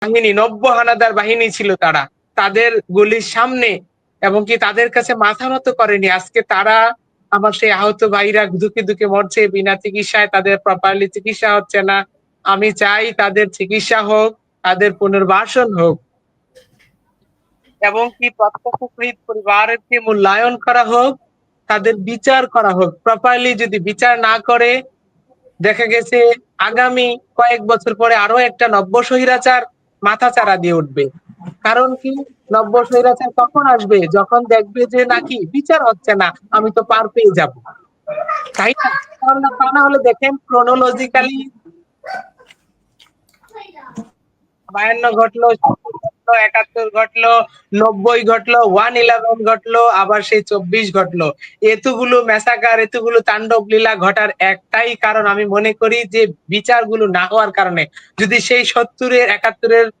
বাহিনী, নব্য হানাদার বাহিনী ছিল তারা। তাদের গুলির সামনে এবং কি তাদের কাছে মাথা নত করেনি। আজকে তারা আমার সেই আহত ভাইরা ধুকে, ধুকে মরছে বিনা চিকিৎসায়, তাদের প্রপারলি চিকিৎসা হচ্ছে না। আমি চাই তাদের চিকিৎসা হোক, তাদের পুনর্বাসন হোক এবং কি প্রত্যক্ষ শহীদ পরিবারকে মূল্যায়ন করা হোক, তাদের বিচার করা হোক। প্রপারলি যদি বিচার না করে, দেখা গেছে আগামী কয়েক বছর পরে আরো একটা নব্য স্বৈরাচার মাথাচাড়া দিয়ে উঠবে। কারণ কি, নব্য স্বৈরাচার কখন আসবে? যখন দেখবে যে নাকি বিচার হচ্ছে না, আমি তো পার পেয়ে যাব, তাই না? তা না হলে দেখেন ক্রোনোলজিক্যালি 52 ঘটলো, ৭১ ঘটলো, ৯০ ঘটলো, 111 ঘটলো, আবার সেই ২৪ ঘটলো। এতগুলো ম্যাসাকার, এতগুলো তাণ্ডব লীলা ঘটার একটাই কারণ আমি মনে করি যে বিচারগুলো না হওয়ার কারণে। যদি সেই ৭০ এর ৭১ এর